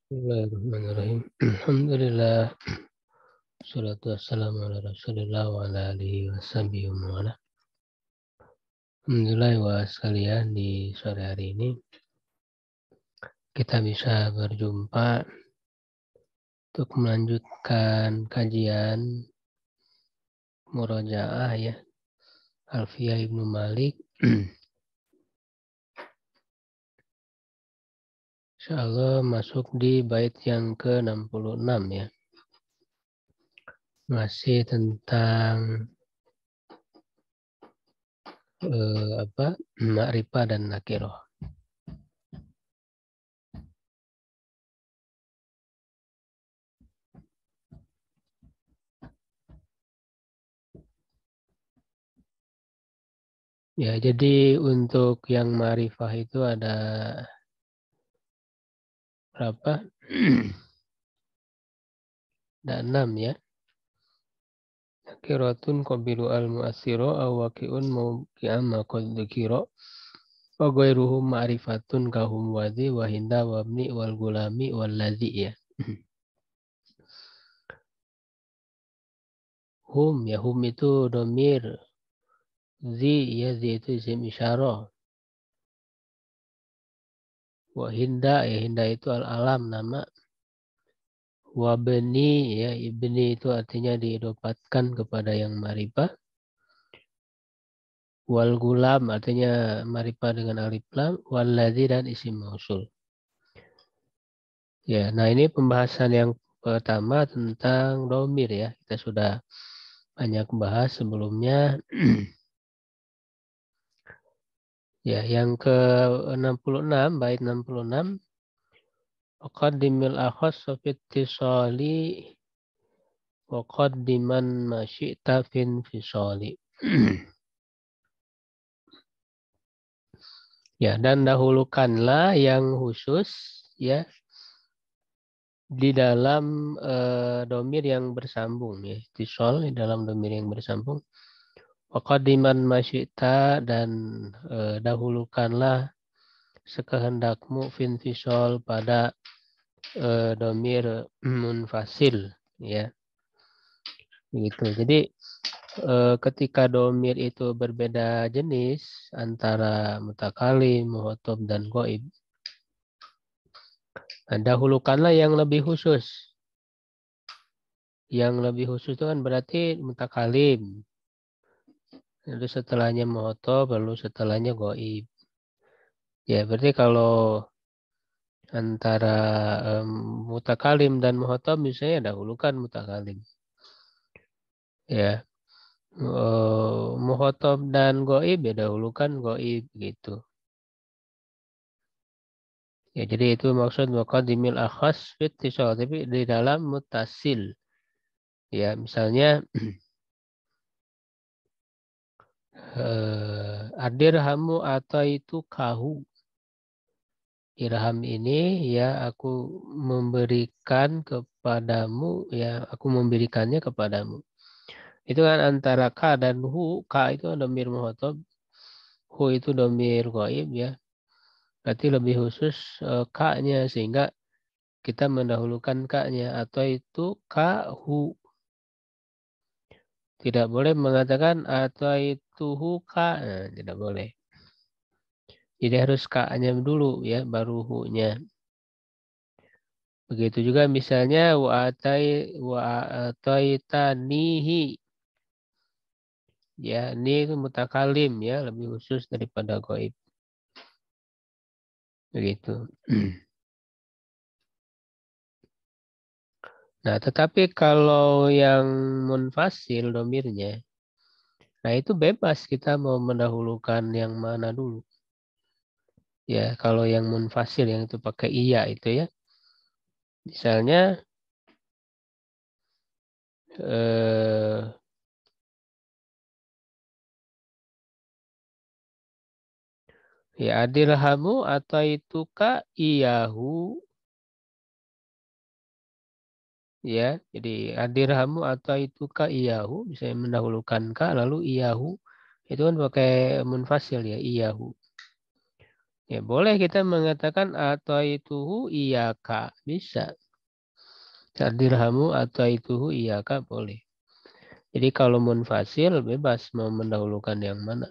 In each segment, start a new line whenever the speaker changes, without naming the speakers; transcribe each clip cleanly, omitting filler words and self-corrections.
Bismillahirrahmanirrahim. Alhamdulillah. Salatu wassalamu ala rasulillah wa ala alihi wa sahbihi wa mawala. Alhamdulillah wa sekalian di sore hari ini kita bisa berjumpa untuk melanjutkan kajian murojaah ya Alfiyah Ibnu Malik. Insyaallah masuk di bait yang ke-66 ya. Masih tentang ma'rifah dan nakirah. Ya, jadi untuk yang ma'rifah itu ada berapa? Ada 6 ya. Nakiratun qabilu al-mu'assiro awaki'un mawki'am maqad dzukira wa ghairuhum ma'rifatun kahum wadhi wa hinda wabni wal gulami wal ladhi ya. Hum ya, hum itu domir. Zi ya, zi itu isim isyarah. Wa hinda ya, hinda itu al-alam nama. Wabni ya, ibni itu artinya diidopatkan kepada yang ma'rifah. Wal gulam artinya ma'rifah dengan alif lam. Wal ladzi dan isim mausul. Ya, nah ini pembahasan yang pertama tentang domir ya. Kita sudah banyak bahas sebelumnya. Ya, yang ke-66, bait 66. Waqaddimil akhas sofit tisali waqaddiman masyi'ta fin fisali. Ya, dan dahulukanlah yang khusus ya di dalam domir yang bersambung ya. Tisol di dalam domir yang bersambung. Waqaddiman masyi'ta dan dahulukanlah sekehendakmu fin fisol pada domir munfasil ya. Begitu. Jadi ketika domir itu berbeda jenis antara mutakalim, muhotob, dan goib, nah, dahulukanlah yang lebih khusus. Yang lebih khusus itu kan berarti mutakalim. Lalu setelahnya muhotob, lalu setelahnya goib. Ya, berarti kalau antara mutakalim dan muhotob misalnya dahulukan mutakalim. Ya, muhotob dan goib ya dahulukan goib gitu. Ya, jadi itu maksud muqaddimil akhas fit tisal, tapi di dalam mutasil. Ya, misalnya adirhamu atau itu kahu. Dirham ini ya aku memberikan kepadamu, ya aku memberikannya kepadamu. Itu kan antara ka dan hu. Ka itu domir muhotob, hu itu domir goib ya. Berarti lebih khusus ka-nya sehingga kita mendahulukan ka-nya atau itu ka hu. Tidak boleh mengatakan atau itu hu ka, nah, tidak boleh. Jadi harus ka-nya dulu ya, baru hu-nya. Begitu juga misalnya wa ataitanihi. Ya, ini itu mutakalim ya, lebih khusus daripada goib. Begitu. Nah, tetapi kalau yang munfasil domirnya, nah itu bebas kita mau mendahulukan yang mana dulu. Ya, kalau yang munfasil yang itu pakai iya itu ya. Misalnya ya adirhamu atau itu ka iyahu ya. Jadi adirhamu atau itu ka iyahu bisa mendahulukan ka lalu iyahu itu kan pakai munfasil ya iyahu. Ya boleh kita mengatakan ataituhu iyaka. Bisa. Dirhamu ataituhu iyaka boleh. Jadi kalau munfasil bebas mau mendahulukan yang mana.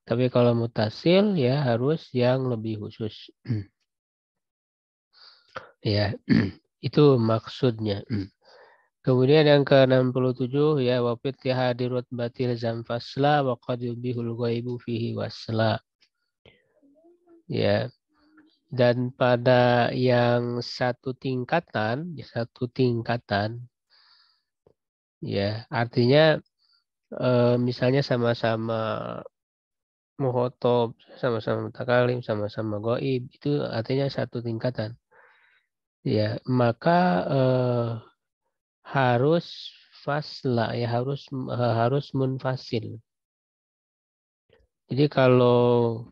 Tapi kalau mutasil ya harus yang lebih khusus. Ya, itu maksudnya. Kemudian yang ke-67 ya wafit hadirut batil zamfasla wa qad yubihul ghaibu fihi wasla. Ya. Dan pada yang satu tingkatan ya artinya misalnya sama-sama muhotob, sama-sama mutakalim, sama-sama goib, itu artinya satu tingkatan. Ya, maka harus fasla ya harus munfasil. Jadi kalau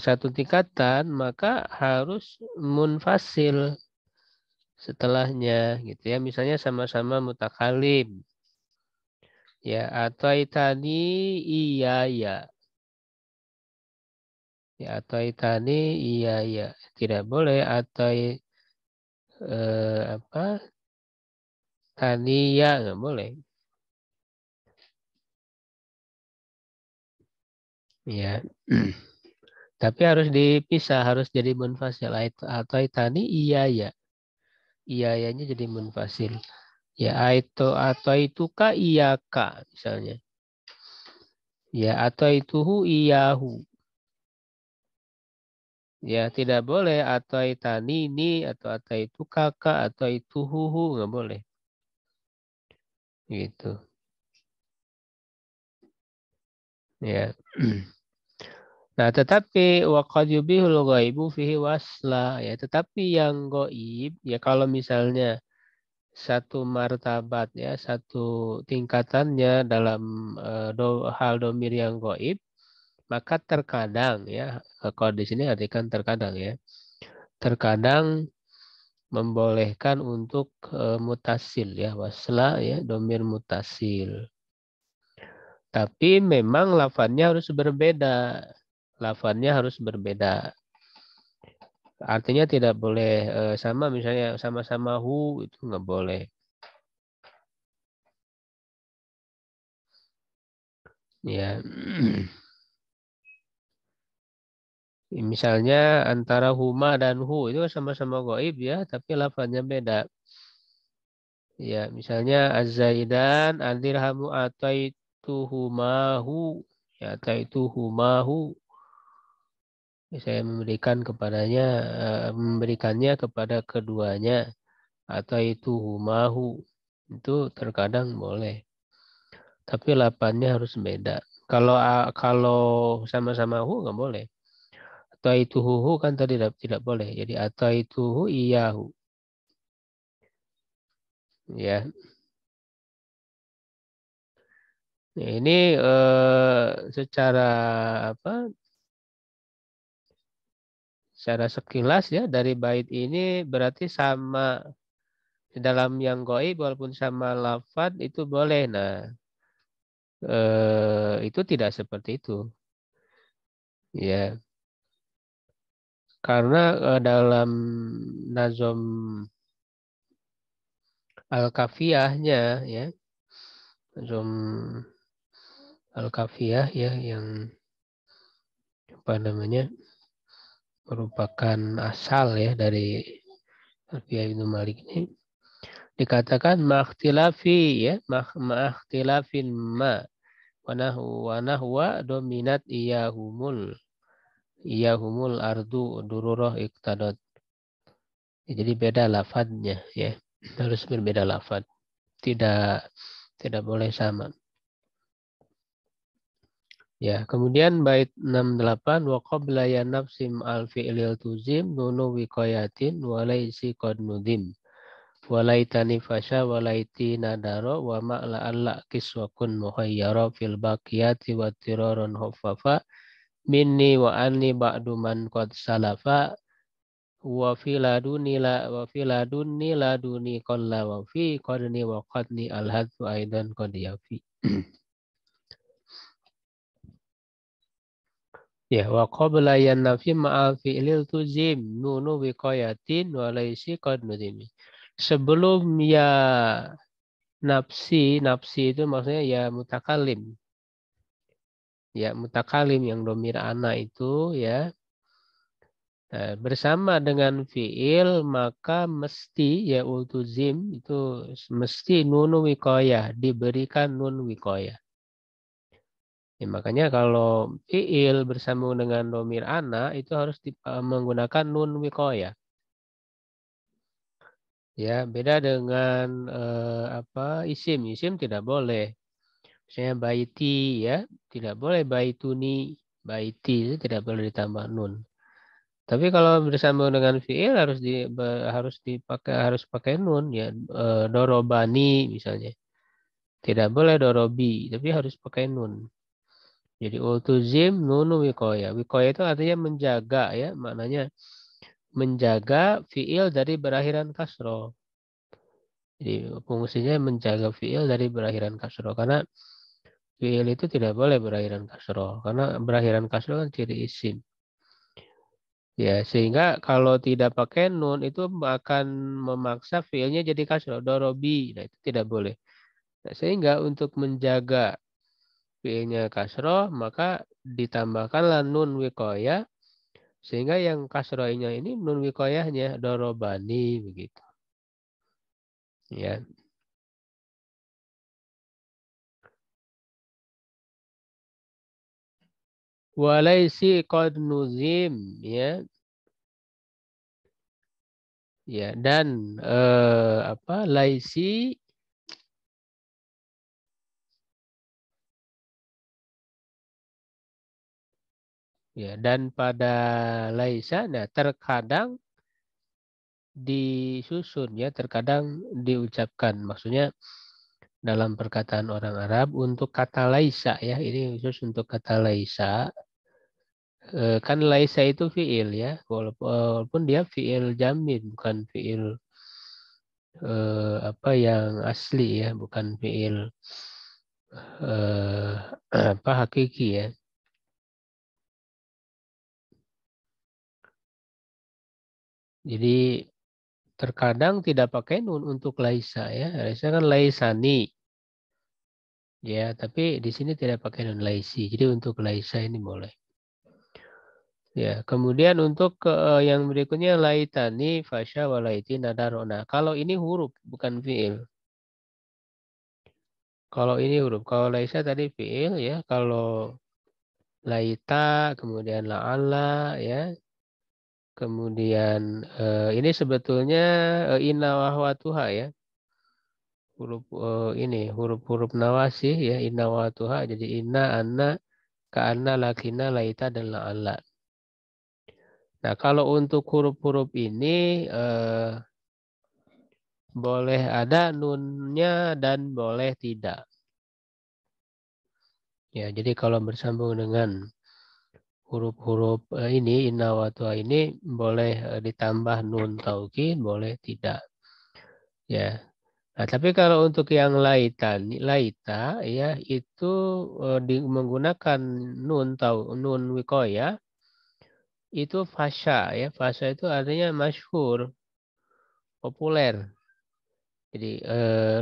satu tingkatan maka harus munfasil setelahnya gitu ya. Misalnya sama-sama mutakalim. Ya, ataitani iya ya. Ya, ataitani iya ya. Tidak boleh apa? Taniya nggak boleh. Ya. Tapi harus dipisah, harus jadi munfasil. Ataitani iya ya. Iya yanya jadi munfasil. Ya, atau itu ka iya ka misalnya. Ya, atau ituhu iyahu. Ya, tidak boleh atau itanini atau itu kakak atau itu huhu nggak boleh. Gitu. Ya. Nah, tetapi waqad yubihul ghaibu fihi wasla ya, tetapi yang gaib ya kalau misalnya satu martabat ya, satu tingkatannya dalam hal domir yang gaib, maka terkadang ya, kalau di sini artikan terkadang ya. Terkadang membolehkan untuk mutasil ya, wasla ya, domir mutasil. Tapi memang lafadznya harus berbeda. Lafadznya harus berbeda. Artinya tidak boleh sama misalnya sama-sama hu itu nggak boleh. Ya. Misalnya antara huma dan hu itu sama-sama gaib ya, tapi lafadznya beda. Ya, misalnya az-zaidan adirhamu ataituhumahu ya ataituhumahu. Saya memberikan kepadanya memberikannya kepada keduanya atau itu humahu itu terkadang boleh tapi lapannya harus beda kalau sama-sama hu nggak boleh atau itu huhu kan tadi tidak boleh jadi atau itu hu iyahu ya. Nah, ini secara apa secara sekilas ya dari bait ini berarti sama dalam yang gaib walaupun sama lafad itu boleh. Nah, itu tidak seperti itu. Ya, karena dalam nazom al-kafiyahnya ya, nazom al-kafiyah ya yang apa namanya merupakan asal ya dari Alfiyah Ibnu Malik ini dikatakan makhtilafi ya, makhtilafin ma wa nahwa dominat iyahumul ardu dururah iktadot. Jadi beda lafadznya ya. Harus berbeda lafadz. Tidak boleh sama. Ya, kemudian bait 68 wa qabla ya nafsim al fi'lil tuzim nunu wiqayatin wa laisi qad nudim. Walaitani fasha walaiti nadaro wa ma'la alla kiswakun muhayyara fil baqiyati wa tiraron huffafa minni wa anni ba'du man qad salafa wa fi ladunni laduni qalla wa fi qadni wa qadni alhadfu aidan qad yafi. Ya, wa qabla nafi ma'al fi'lil tuzim nunu wiqayatin wa laisi qad nudimi. Sebelum ya nafsi itu maksudnya ya mutakalim. Ya mutakalim yang domir ana itu ya. Nah, bersama dengan fi'il maka mesti ya ultuzim itu mesti nunu wiqayah, diberikan nun wiqayah. Ya, makanya kalau fi'il bersambung dengan domir ana itu harus menggunakan nun wiqayah. Ya, beda dengan isim. Isim tidak boleh. Misalnya baiti ya, tidak boleh baituni, baiti itu tidak boleh ditambah nun. Tapi kalau bersambung dengan fi'il harus pakai nun ya, dorobani misalnya. Tidak boleh dorobi, tapi harus pakai nun. Jadi ultuzim nunu wikoya. Wikoya itu artinya menjaga ya, maknanya menjaga fiil dari berakhiran kasro. Jadi fungsinya menjaga fiil dari berakhiran kasro. Karena fiil itu tidak boleh berakhiran kasro. Karena berakhiran kasro kan ciri isim. Ya, sehingga kalau tidak pakai nun itu akan memaksa fiilnya jadi kasro. Dorobi, nah itu tidak boleh. Nah, sehingga untuk menjaga fiilnya kasro, maka ditambahkanlah nun wikoya. Sehingga yang kasroinya ini nun wikoyahnya dorobani begitu. Ya. Walaisi qad nuzim ya. Ya, dan laisi ya, dan pada laisa nah terkadang disusun ya, terkadang diucapkan. Maksudnya dalam perkataan orang Arab untuk kata laisa ya, ini khusus untuk kata laisa. Kan laisa itu fiil ya, walaupun dia fiil jamid bukan fiil yang asli ya, bukan fiil eh, hakiki ya. Jadi terkadang tidak pakai nun untuk laisa ya. Laisa kan laisani ya, tapi di sini tidak pakai nun laisi. Jadi untuk laisa ini boleh. Ya, kemudian untuk yang berikutnya laitani fasya walaiti nadarona. Kalau ini huruf bukan fiil. Kalau ini huruf, kalau laisa tadi fiil ya. Kalau laita kemudian la'alla ya. Kemudian ini sebetulnya inna wahwatuha ya. Huruf ini huruf-huruf nawasih ya, inna wahwatuha. Jadi inna, anna, ka'anna, lakina, laita dan la'alla. Nah, kalau untuk huruf-huruf ini boleh ada nunnya dan boleh tidak. Ya, jadi kalau bersambung dengan huruf-huruf ini inna wahwatuha ini boleh ditambah nun taukid, boleh tidak. Ya. Nah, tapi kalau untuk yang laita ya itu menggunakan nun nun wikoya itu fasya ya. Fasya itu artinya masyhur, populer. Jadi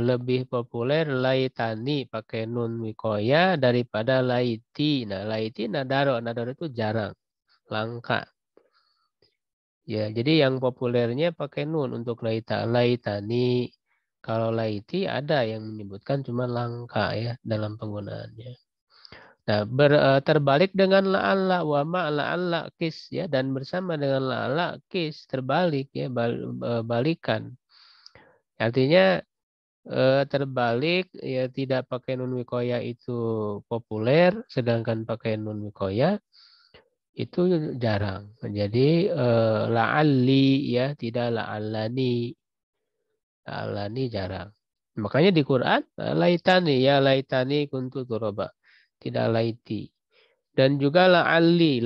lebih populer laitani pakai nun wikoya daripada laiti. Nah, laiti nadaro itu jarang, langka. Ya, jadi yang populernya pakai nun untuk laitani. Kalau laiti ada yang menyebutkan cuma langka ya dalam penggunaannya. Nah, terbalik dengan la'alla wa ma la'alla kis ya, dan bersama dengan la'alla kis terbalik ya, balikan. Artinya terbalik ya, tidak pakai nun wikoya itu populer, sedangkan pakai nun wikoya itu jarang. Jadi la'alli ya, tidak la'allani. La'allani jarang. Makanya di Quran laitani ya laitani kuntu turoba. Tidak laiti. Dan juga la'alli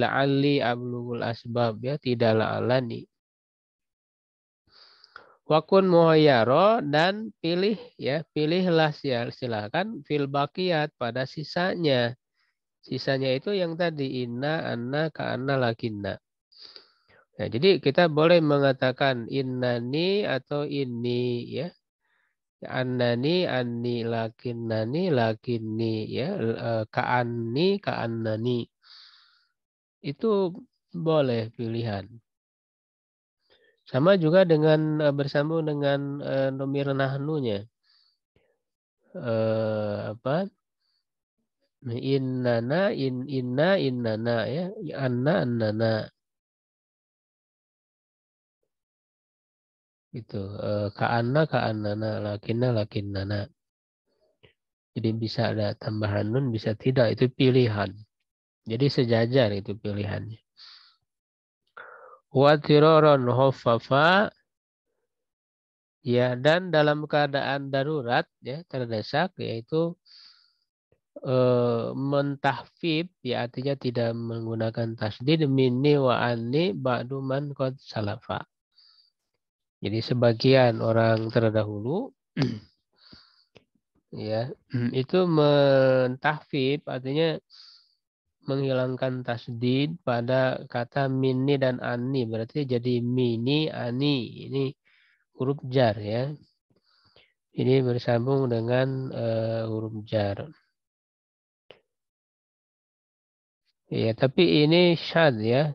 ablugul asbab ya, tidak la'allani. Wakun muhayyaro dan pilih ya, pilihlah ya, silakan fil baqiyat pada sisanya. Sisanya itu yang tadi inna, anna, ka'anna, lakinna. Nah, jadi kita boleh mengatakan innani atau inni ya. Annani, anni, lakinnani, lakinni ya. Ka'anni, ka'annani. Itu boleh pilihan. Sama juga dengan bersambung dengan domir nahnunya. Apa? Innana, inna, innana ya. Anna, annana. Itu ka'anna, ka'annana, lakinna, lakinnana. Jadi bisa ada tambahan nun, bisa tidak. Itu pilihan. Jadi sejajar itu pilihannya. Wa tiroron khaffafa ya, dan dalam keadaan darurat ya, terdesak, yaitu mentahfif ya, artinya tidak menggunakan tasdid, minni wa anni ba'du man qad salafa. Jadi sebagian orang terdahulu ya itu mentahfif, artinya menghilangkan tasdid pada kata minni dan ani, berarti jadi mini, ani. Ini huruf jar ya. Ini bersambung dengan huruf jar. Ya, tapi ini syad ya.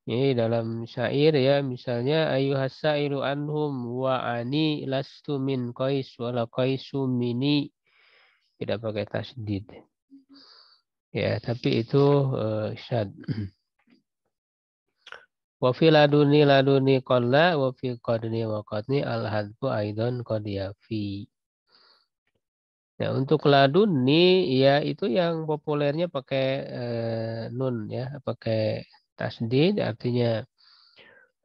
Ini dalam syair ya, misalnya ayuhas sairu anhum wa ani lastu min qais wala qaisu mini. Tidak pakai tasdid. Ya, tapi itu syad. Wa fi laduni qalla wa fi qadni wa qadni al-hadfu aidan qad yafi. Ya, untuk laduni ya itu yang populernya pakai nun ya, pakai tasdid, artinya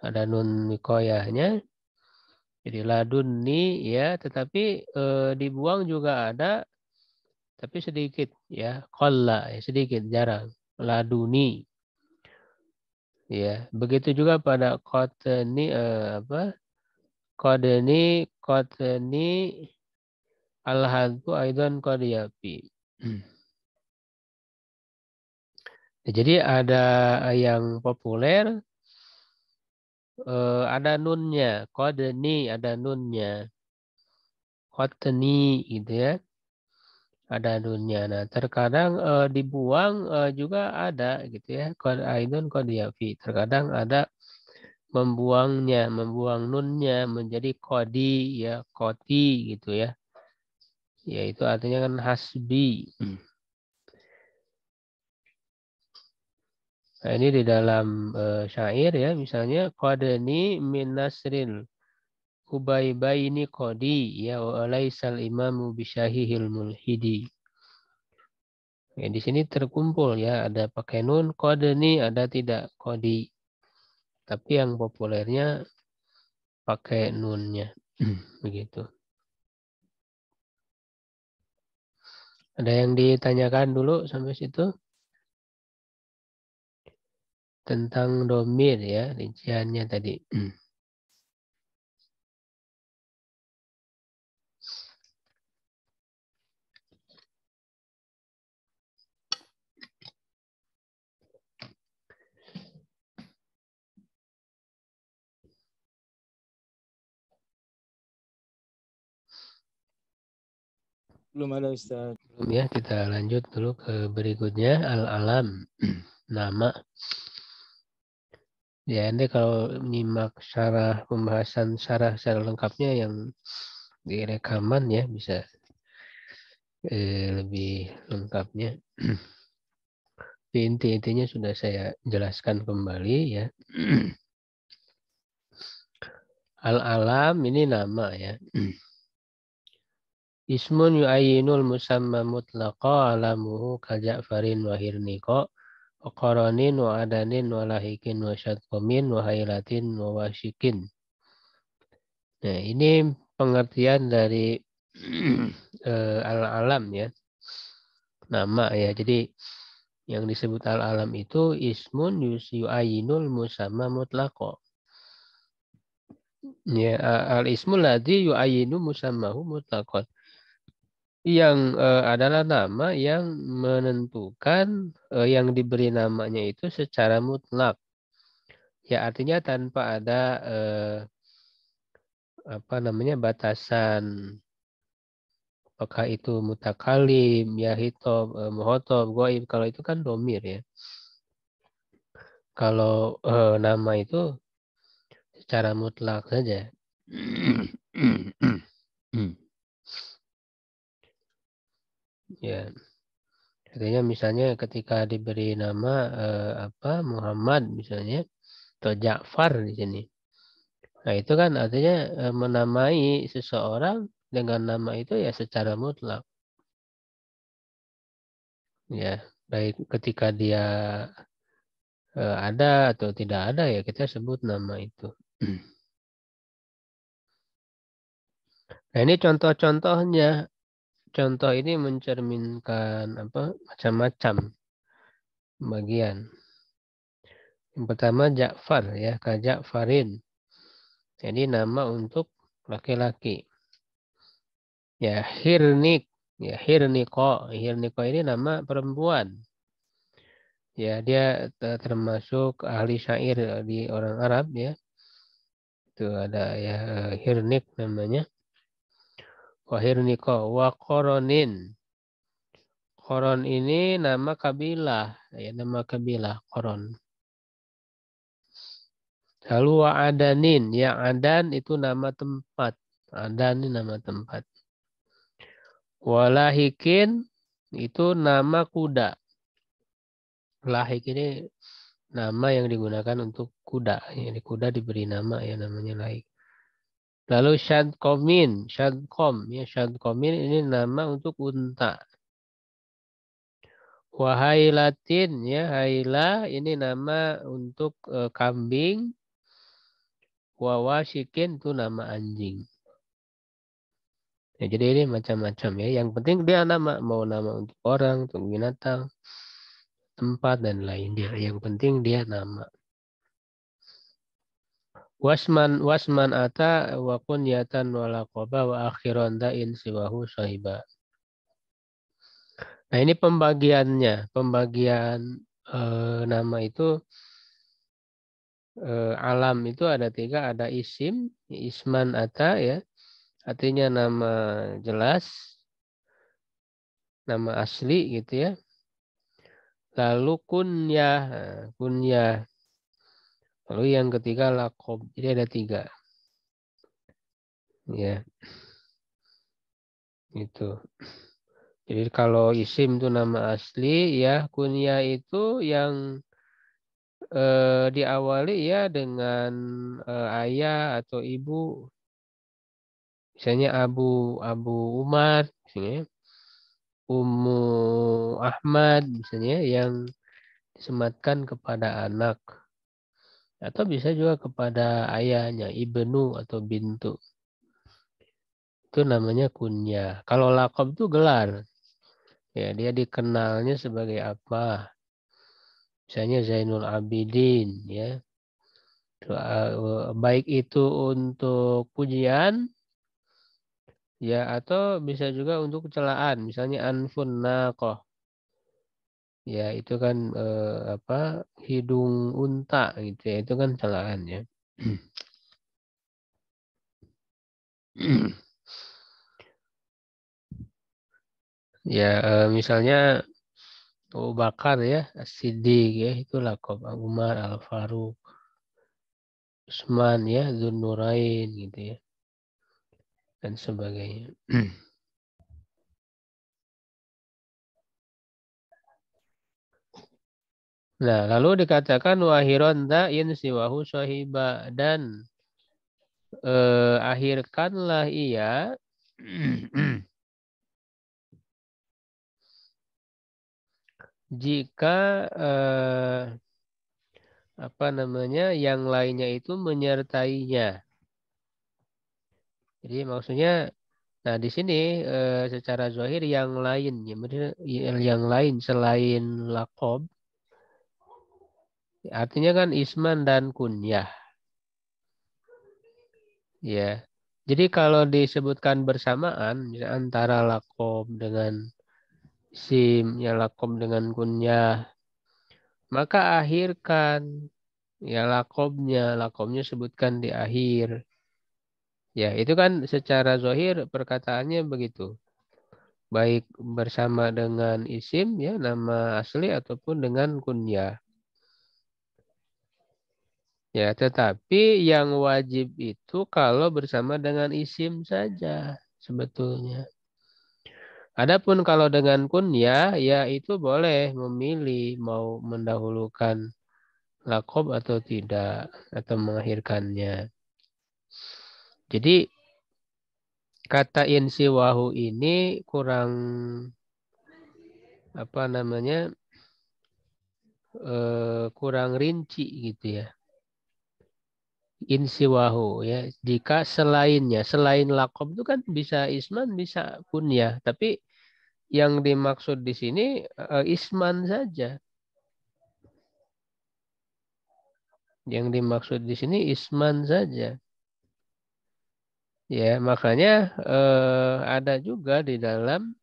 ada nun mikoyahnya. Jadi laduni ya, tetapi dibuang juga ada, tapi sedikit ya, qalla ya, sedikit, jarang. Laduni. Ya, begitu juga pada qatni apa? Qadni al-hadfu aidan qad yafi. Jadi ada yang populer, ada nunnya, qadni ada nunnya, qatni gitu ya, ada nunnya. Nah, terkadang dibuang juga ada gitu ya, qad aidan qad yafi. Terkadang ada membuangnya, membuang nunnya menjadi qadi ya, qoti gitu ya. Yaitu artinya kan hasbi. Nah, ini di dalam syair ya, misalnya qadni min nasril Hubaibaini qadi ya wa laisal imamu bisyahihil mulhidi. Ya, di sini terkumpul ya, ada pakai nun qadni, ada tidak qadi. Tapi yang populernya pakai nunnya. Begitu. Ada yang ditanyakan dulu sampai situ? Tentang domir ya, rinciannya tadi.
Belum ada Ustaz.
Belum ya, kita lanjut dulu ke berikutnya. Al-alam. Nama. Ya, Anda kalau menyimak pembahasan syarah secara lengkapnya yang di rekaman ya, bisa lebih lengkapnya. Inti-intinya sudah saya jelaskan kembali ya. Al-alam ini nama ya. Ismun yu'ayyinul musamma mutlaqa alamuhu kaja'farin wa hirniqa wa qaranin wa adanin wa lahikin wa syatqamin wa haylatin wa wasyikin. Nah, ini pengertian dari al-alam ya. Nama ya. Jadi yang disebut al-alam itu ismun yu'ayyinul musamma mutlaqa. Ya, al-ismul ladzi yu'ayyinu musammahu mutlaqan. yang adalah nama yang menentukan yang diberi namanya itu secara mutlak. Ya artinya tanpa ada apa namanya batasan, apakah itu mutakalim, ya hitob, muhotob, goib. Kalau itu kan domir ya. Kalau nama itu secara mutlak saja. Ya, artinya misalnya ketika diberi nama apa Muhammad misalnya atau Ja'far di sini. Nah, itu kan artinya menamai seseorang dengan nama itu ya secara mutlak. Ya, baik ketika dia ada atau tidak ada ya kita sebut nama itu. Nah, ini contoh-contohnya. Contoh ini mencerminkan apa macam-macam bagian. Yang pertama Ja'far ya, Ka Ja'farin. Jadi nama untuk laki-laki. Ya, Hirnik. Ya, Hirniko. Hirniko ini nama perempuan. Ya, dia termasuk ahli syair di orang Arab ya. Itu ada ya Hirnik namanya. Wahirniko wa Koronin. Koron ini nama kabilah, ya nama kabilah Koron. Lalu wa Adanin, ya Adan itu nama tempat. Adan ini nama tempat. Walahikin itu nama kuda. Lahik ini nama yang digunakan untuk kuda. Jadi kuda diberi nama ya namanya lahik. Lalu Syadkomin, Syadkom, ya Syadkomin ini nama untuk unta. Wahailatin, ya Haila ini nama untuk kambing. Wawashikin itu nama anjing. Ya, jadi ini macam-macam ya. Yang penting dia nama, mau nama untuk orang, untuk binatang, tempat dan lain dia. Yang penting dia nama. Wasman ata wa kunyatan wa laqaba wa akhiran da'in siwahu sahiba. Nah ini pembagiannya. Pembagian nama itu alam itu ada 3. Ada isim, isman ata ya. Artinya nama jelas, nama asli gitu ya. Lalu kunyah, kunyah. Lalu yang ketiga lakob. Jadi ada 3. Ya, itu. Jadi kalau isim itu nama asli, ya kunyah itu yang diawali ya dengan ayah atau ibu. Misalnya Abu Umar, misalnya Ummu Ahmad, misalnya yang disematkan kepada anak. Atau bisa juga kepada ayahnya, ibnu atau bintu. Itu namanya kunyah. Kalau lakob itu gelar. Ya, dia dikenalnya sebagai apa? Misalnya Zainul Abidin, ya. Baik itu untuk pujian, ya atau bisa juga untuk celaan. Misalnya Anfun Naqoh. Ya, itu kan apa? Hidung unta gitu ya. Itu kan celaan ya. Ya, misalnya Abu Bakar ya, As-Siddiq ya, itu lakob. Umar, Al-Faruq, Usman ya, Dzunurain gitu ya, dan sebagainya. Nah, lalu dikatakan wahiron da'in siwahu sahiba dan akhirkanlah ia jika apa namanya yang lainnya itu menyertainya. Jadi maksudnya, nah di sini secara zahir yang lain, ya, yang lain selain lakob, artinya kan isman dan kunyah, ya. Jadi kalau disebutkan bersamaan, misalnya antara lakob dengan isim, ya lakob dengan kunyah, maka akhirkan ya lakobnya sebutkan di akhir. Ya, itu kan secara zahir perkataannya begitu. Baik bersama dengan isim, ya nama asli ataupun dengan kunyah. Ya, tetapi yang wajib itu kalau bersama dengan isim saja sebetulnya. Adapun kalau dengan kunyah, ya itu boleh memilih mau mendahulukan lakob atau tidak, atau mengakhirkannya. Jadi kata insiwahu ini kurang apa namanya kurang rinci gitu ya. Insiwahu ya. Jika selainnya, selain lakob itu kan bisa isman, bisa kunyah. Tapi yang dimaksud di sini isman saja. Yang dimaksud di sini isman saja. Ya, makanya ada juga di dalam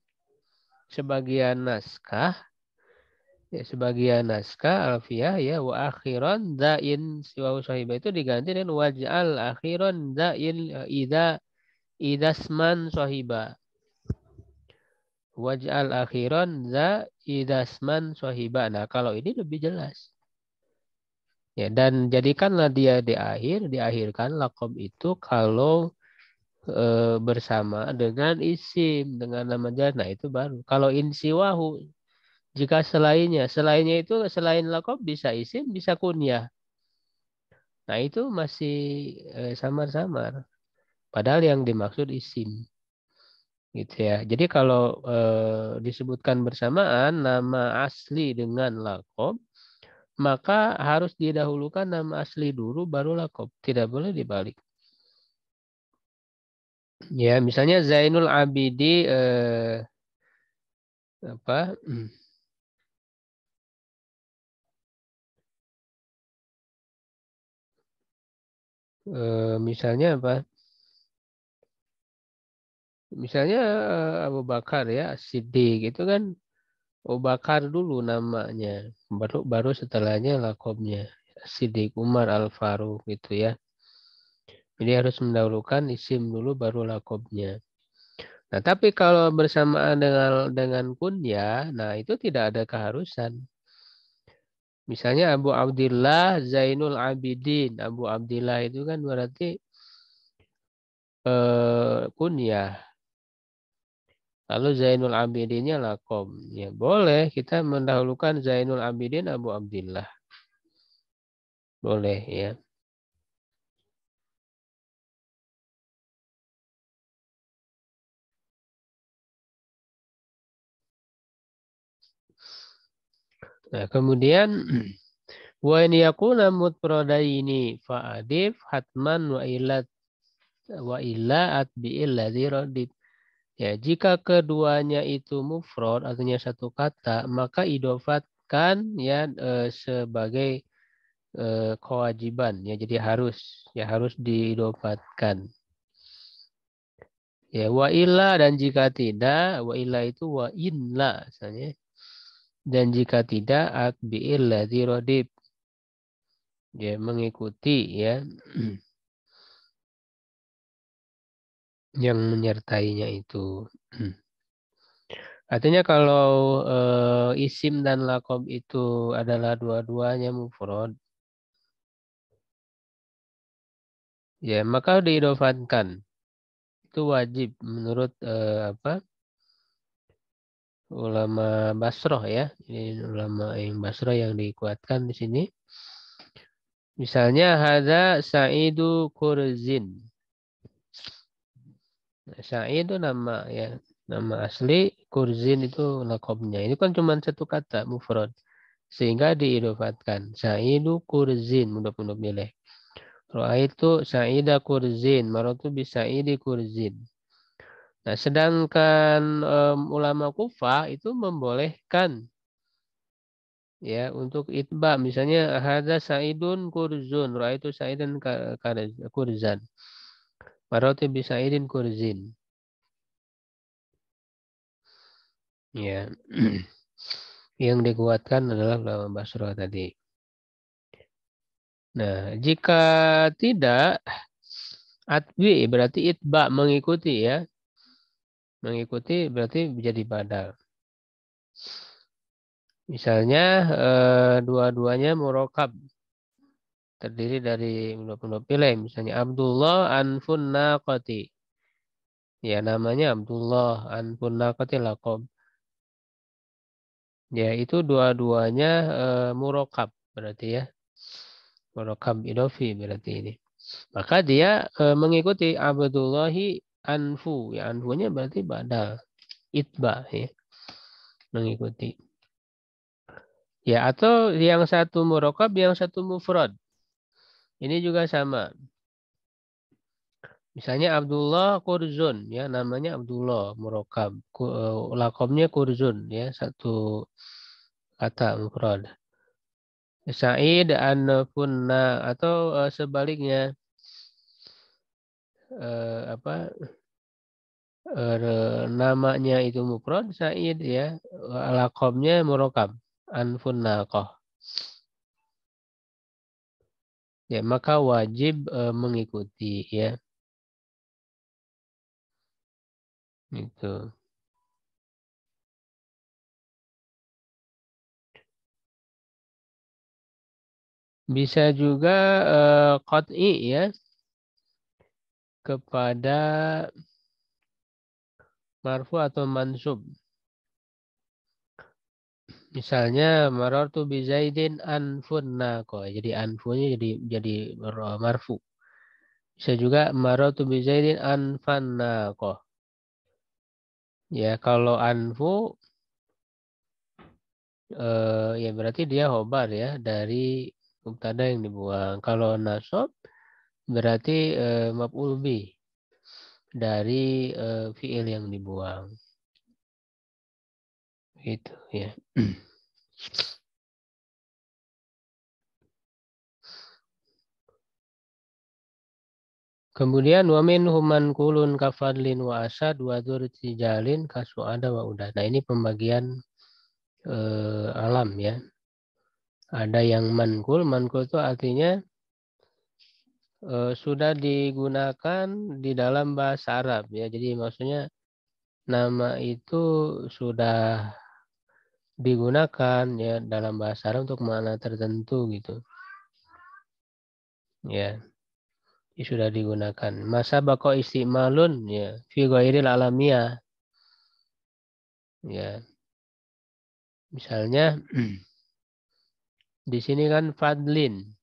sebagian naskah, ya, sebagian naskah alfiyah ya wa akhiran zain siwa sahibah itu diganti dengan waj'al akhiran zain idasman sahiba. Waj'al akhiran idasman sahiba. Nah, kalau ini lebih jelas. Ya, dan jadikanlah dia diakhirkan lakob itu kalau bersama dengan isim, dengan nama jar. Nah, itu baru. Kalau insiwahu, jika selainnya itu selain lakob bisa isim, bisa kunyah. Nah, itu masih samar-samar. Padahal yang dimaksud isim. Gitu ya. Jadi kalau disebutkan bersamaan nama asli dengan lakob, maka harus didahulukan nama asli dulu baru lakob. Tidak boleh dibalik. Ya, misalnya Zainul Abidi apa? Misalnya apa? Misalnya Abu Bakar ya, Siddiq itu kan Abu Bakar dulu namanya, baru setelahnya lakobnya Siddiq Umar Al Faruq gitu ya. Jadi harus mendahulukan isim dulu baru lakobnya. Nah, tapi kalau bersamaan dengan kunyah, nah itu tidak ada keharusan. Misalnya Abu Abdillah Zainul Abidin. Abu Abdillah itu kan berarti kunyah. Lalu Zainul Abidinnya lakom. Ya boleh kita mendahulukan Zainul Abidin Abu Abdillah. Boleh ya. Nah, kemudian wa in yakuna mutpradaini fa'adif hatman wa illa atbi'il ladzi radif. Ya, jika keduanya itu mufrad artinya satu kata, maka idofatkan ya sebagai kewajiban ya. Jadi harus diidofatkan. Ya, wa illa dan jika tidak, wa illa itu wa inla misalnya. Dan jika tidak, atbi'il ladzi radif. Ya, mengikuti ya yang menyertainya itu. Artinya kalau isim dan lakob itu adalah dua-duanya mufrad, ya maka diidofatkan. Itu wajib menurut apa? Ulama Basroh ya. Ini ulama yang Basroh yang dikuatkan di sini. Misalnya hadza Sa'idu Kurzin. Nah, Sa'id itu nama ya, nama asli, Kurzin itu lakobnya. Ini kan cuma satu kata mufrad. Sehingga diidofatkan. Sa'idu Kurzin, mudah-mudahan milih. Ra'aitu Sa'ida Kurzin, maratu bi Sa'idi Kurzin. Nah, sedangkan ulama Kufah itu membolehkan ya untuk itba, misalnya hadza Sa'idun Kurzun, ra'aitu Sa'idan Kurzan. Marartu bi Sa'idin kurzin. Ya. Yang dikuatkan adalah ulama Basra tadi. Nah, jika tidak atbi berarti itba mengikuti ya. Mengikuti berarti menjadi badal. Misalnya dua-duanya murokab. Terdiri dari dua pilih. Misalnya Abdullah anfun naqati. Ya namanya Abdullah anfun naqati laqab. Ya itu dua-duanya murokab berarti ya. Murokab idofi berarti ini. Maka dia mengikuti Abdullahi anfu. Ya anfunya berarti badal. Itba ya. Mengikuti. Ya atau yang satu murokab, yang satu mufrad. Ini juga sama. Misalnya Abdullah Kurzun, ya namanya Abdullah murokab. Lakomnya Kurzun, ya satu kata mufrad. Sa'id Anfunna atau sebaliknya apa namanya itu mufrad Sa'id ya lakomnya murokab Anfunnaqah. Ya maka wajib mengikuti ya itu. Bisa juga qat'i ya kepada marfu atau mansub. Misalnya marartu bi Zaidin anfunnaqa. Jadi anfunya jadi marfu. Bisa juga marartu bi Zaidin anfannaqa. Ya kalau anfu ya berarti dia khobar ya dari mubtada yang dibuang. Kalau nasab berarti maf'ul bih dari fiil yang dibuang. Gitu ya. Kemudian wa minhum manqulun kafadlin wa asad wa dzurtijalin kasu'ada wa udah. Nah, ini pembagian alam ya. Ada yang manqul, manqul itu artinya sudah digunakan di dalam bahasa Arab ya. Jadi maksudnya nama itu sudah digunakan ya dalam bahasa Arab untuk makna tertentu gitu. Ya, ini sudah digunakan. Masa bako istimalun ya fi ghairil alamiah. Ya, misalnya di sini kan Fadlin.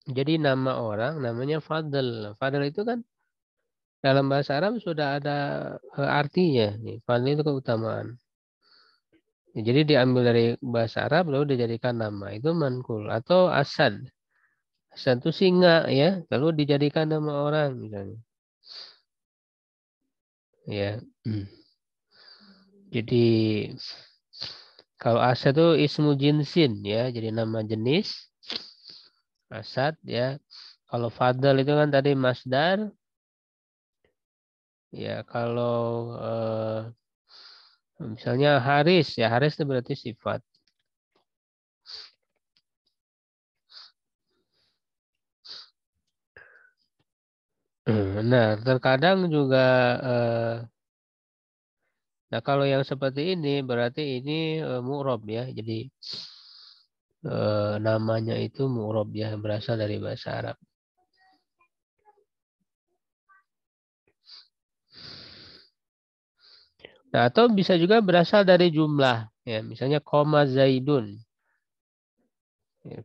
Jadi nama orang namanya Fadl. Fadl itu kan dalam bahasa Arab sudah ada artinya. Fadl itu keutamaan. Ya, jadi diambil dari bahasa Arab lalu dijadikan nama. Itu mankul. Atau asad. Asad itu singa ya. Lalu dijadikan nama orang misalnya. Ya. Jadi kalau asad itu ismu jinsin ya. Jadi nama jenis. Asad ya. Kalau Fadl itu kan tadi masdar. Ya kalau misalnya Haris ya Haris itu berarti sifat. Nah terkadang juga nah kalau yang seperti ini berarti ini mu'rob ya. Jadi namanya itu mu'rob ya berasal dari bahasa Arab. Nah atau bisa juga berasal dari jumlah ya. Misalnya koma Zaidun.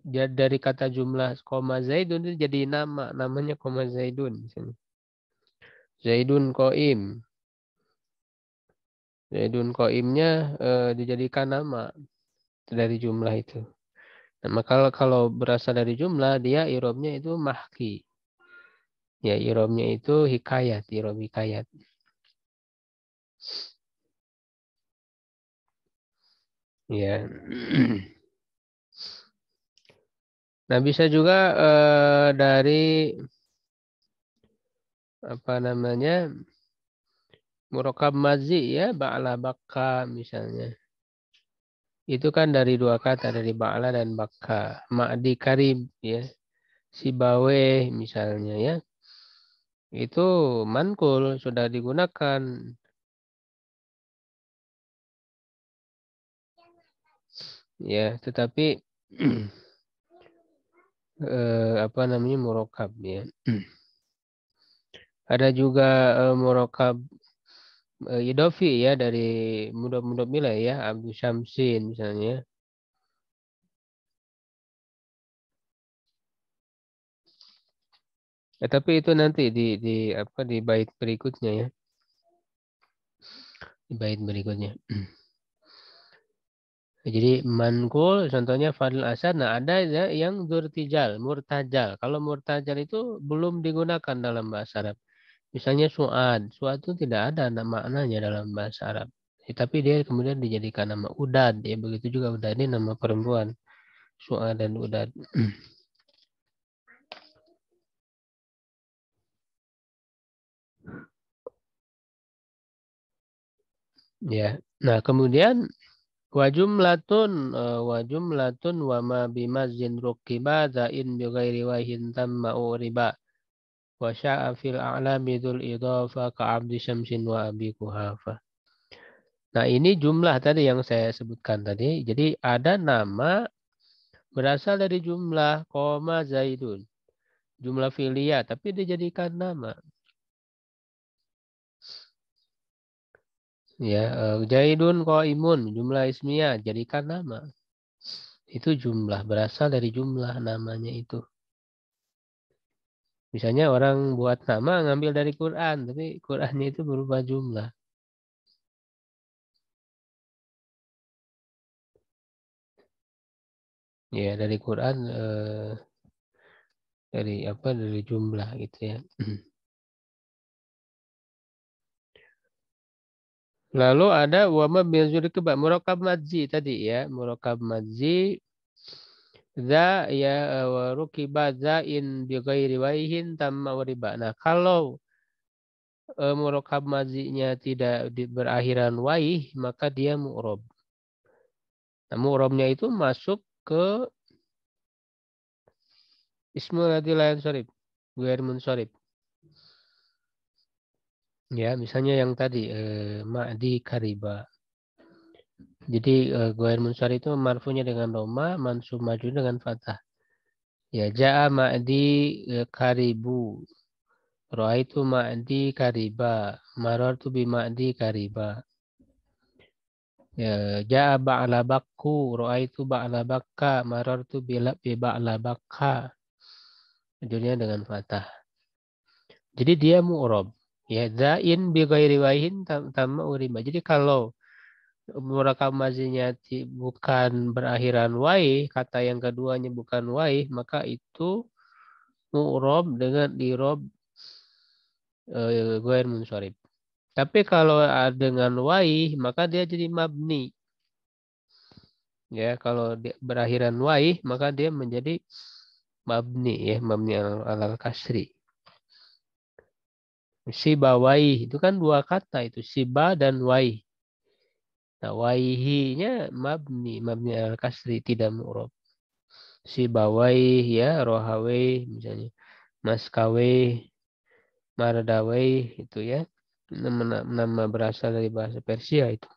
Ya, dari kata jumlah koma Zaidun itu jadi nama. Namanya koma Zaidun. Misalnya. Zaidun Qaim. Zaidun Qaimnya dijadikan nama dari jumlah itu. Nah, maka kalau berasal dari jumlah, dia irobnya itu mahki. Ya, irobnya itu hikayat, irob hikayat. Ya. Nah, bisa juga dari apa namanya, murokab mazi ya, ba'la bakka misalnya. Itu kan dari dua kata, dari ba'la dan bakka. Ma'di karib ya, sibawe misalnya ya. Itu mankul sudah digunakan. Ya, tetapi apa namanya murokab ya. Ada juga murokab idofi ya dari mudhof ilaih ya, Abdul Syamsin misalnya. Ya, tapi itu nanti di apa di bait berikutnya ya. Di bait berikutnya. Jadi mankul contohnya Fadil Asad. Nah, ada ya yang dzurtijal, murtajal. Kalau murtajal itu belum digunakan dalam bahasa Arab. Misalnya su'ad. Su'ad itu tidak ada maknanya dalam bahasa Arab. Tapi dia kemudian dijadikan nama udad. Ya, begitu juga udad ini nama perempuan. Su'ad dan udad. Ya. Nah, kemudian wajumlatun wa ma bimazin rukiba zain bi ghairi wahin tamma uriba wa sya'a fil a'lami dzul idafa ka abdi syamsin wa abi kuhafa. Nah, ini jumlah tadi yang saya sebutkan tadi. Jadi ada nama berasal dari jumlah koma zaidun. Jumlah filia tapi dijadikan nama. Ya, Zaidun qaimun, jumlah ismiyah jadikan nama. Itu jumlah, berasal dari jumlah namanya itu. Misalnya orang buat nama ngambil dari Quran, tapi Qurannya itu berupa jumlah. Ya, dari Quran dari apa? Dari jumlah gitu ya. Lalu ada wama bin keba murakab madzi tadi ya, murakab madzi za ya wa rukiba zain bi ghairi waihin tamma riba. Nah, kalau murakab madzinya tidak berakhiran waih, maka dia mu'rob. Nah, mu'robnya itu masuk ke ismul ladzi la yansharif, ghair munsharif. Ya, misalnya yang tadi ma'di kariba. Jadi ghair munsharif itu marfunya dengan dhamma, mansub maju dengan fathah. Ya, ja'a ma'di karibu. Ra'aitu ma'di kariba. Marartu bi ma'di kariba. Ya, ja'a ba'la bakku. Ra'aitu ba'la bakka. Marartu bi ba'la bakka. Judulnya dengan fathah. Jadi dia mu'rob. Ya, zain bi ghairi wahin tamma urima. Jadi kalau murakab mazinya bukan berakhiran waih, kata yang keduanya bukan waih, maka itu mu'rob dengan irob ghair munsharif. Tapi kalau dengan waih, maka dia jadi mabni. Ya, kalau dia berakhiran waih, maka dia menjadi mabni ya, mabni al kasri. Siba waih itu kan dua kata itu, siba dan waih. Nah, waihinya mabni al kasri tidak mu'rob. Siba waih ya, rohawaih misalnya, maskawaih, mardawaih itu ya. Nama berasal dari bahasa Persia itu.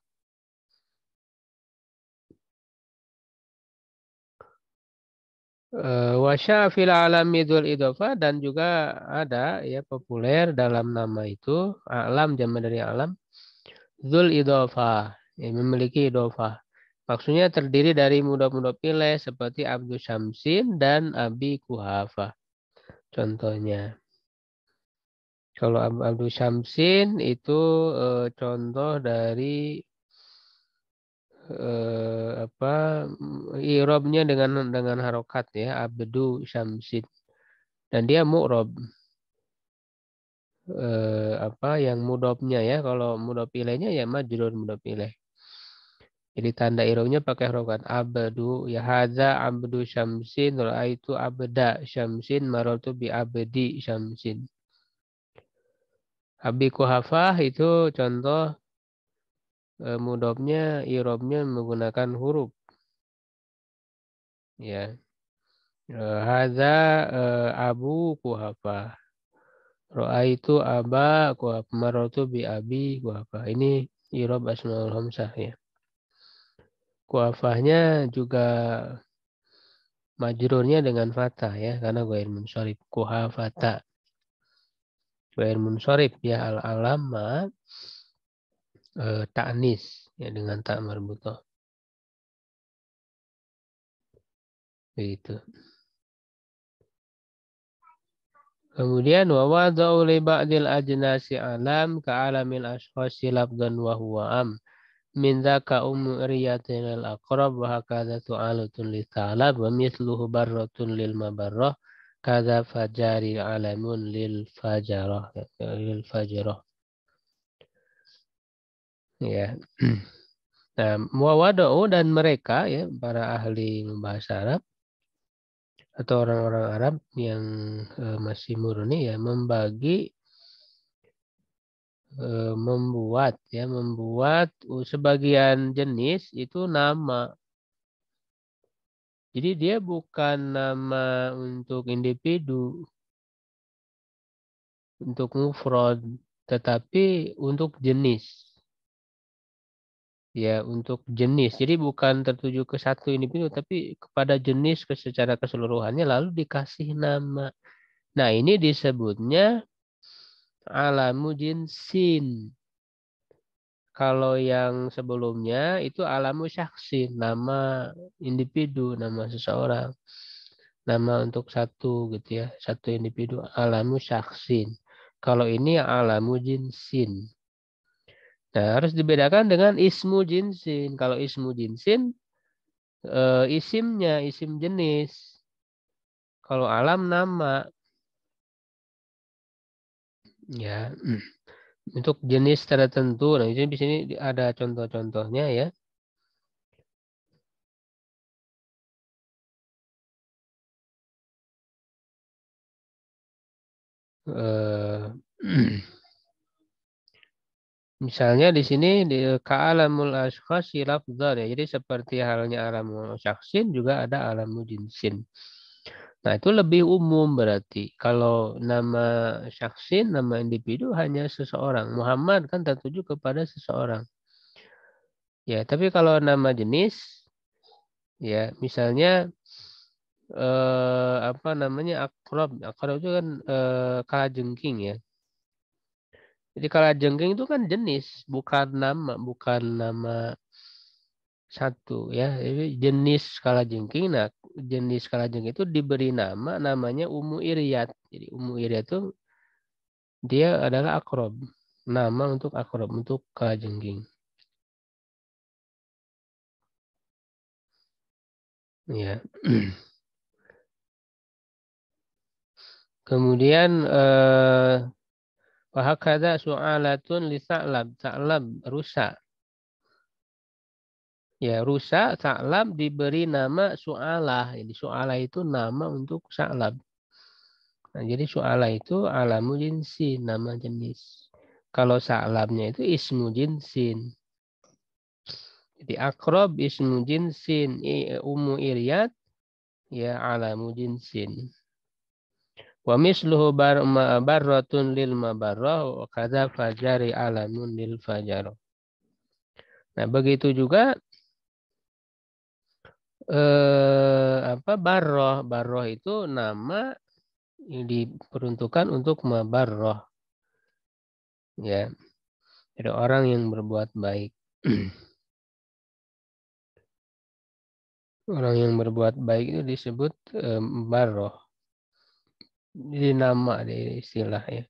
Wasya fil alami dzul idhofah dan juga ada ya populer dalam nama itu alam jamak dari alam dzul idhofah yang memiliki idhofah. Maksudnya terdiri dari mudhof-mudhof ilaih seperti Abdul Syamsin dan Abi Kuhafa. Contohnya. Kalau Abdul Syamsin itu contoh dari apa i'rabnya dengan harokat ya Abdu Syamsin dan dia mu'rob apa yang mudhofnya ya kalau mudhof ilaihnya ya majrur mudhof ilaih. Jadi tanda i'rabnya pakai harokat abdu ya hadza abdu syamsin raaitu abda syamsin marartu bi abdi syamsin. Abi Kuhafah itu contoh mudhofnya, i'rabnya menggunakan huruf. Ya. Hadza Abu Kuhafah. Ra'aitu Aba Kuhafah. Marartu bi Abi Kuhafah. Ini i'rab asmaul hamsah ya. Kuhafahnya juga majrurnya dengan fathah ya, karena ghair munsharif. Kuhafata. Ghair munsharif ya, al-alama ta'nis ya, dengan tak marbutah. Begitu. Kemudian wa wada'u li ba'dil ajnasi alam ka alamil ashkhasi labdan wa huwa am. Min dzaka umriyatin al aqrab wa hakadha tu'alatun li ta'lab wa mithluhu barratun lil mabarrah kadza fajari alamun lil fajarah. Ya. Nah, muwada'u dan mereka ya, para ahli bahasa Arab atau orang-orang Arab yang masih murni ya, membuat sebagian jenis itu nama. Jadi dia bukan nama untuk individu, untuk mufrad, tetapi untuk jenis. Ya, untuk jenis. Jadi bukan tertuju ke satu individu, tapi kepada jenis secara keseluruhannya lalu dikasih nama. Nah, ini disebutnya alamu jinsin. Kalau yang sebelumnya itu alamu syaksin, nama individu, nama seseorang. Nama untuk satu gitu ya, satu individu, alamu syaksin. Kalau ini alamu jinsin. Nah, harus dibedakan dengan ismu jinsin. Kalau ismu jinsin, isimnya, isim jenis. Kalau alam nama, ya. Untuk jenis tertentu. Nah, di sini ada contoh-contohnya ya. Misalnya di sini di ka'alamul ashkhasi lafdzan ya. Jadi seperti halnya alamul syaksin juga ada alamul jinsin. Nah, itu lebih umum berarti. Kalau nama syaksin, nama individu hanya seseorang. Muhammad kan tertuju kepada seseorang. Ya, tapi kalau nama jenis ya, misalnya apa namanya akrab. Akrab itu kan kalajengking ya. Jadi kalajengking itu kan jenis, bukan nama satu ya. Jadi jenis kalajengking. Nah, jenis kalajengking itu diberi nama, namanya Ummu Iryat. Jadi Ummu Iryat itu dia adalah akrab. Nama untuk akrab, untuk kalajengking. Ya. Kemudian wahakadha su'alatun li sa'lab. Sa'lab rusa. Ya, rusa, sa'lab diberi nama su'alah. Jadi su'alah itu nama untuk sa'lab. Nah, jadi su'alah itu alamu jinsin, nama jenis. Kalau sa'labnya itu ismu jinsin. Jadi akrob ismu jinsin, ummu iryat, ya alamu jinsin. Wa misluhu barratun lil mabarrah wa kadza fajari alamun lil fajar. Nah, begitu juga barroh. Barroh itu nama yang diperuntukkan untuk mabarroh. Ya. Jadi orang yang berbuat baik. Orang yang berbuat baik itu disebut barroh. Jadi nama dari istilah ya.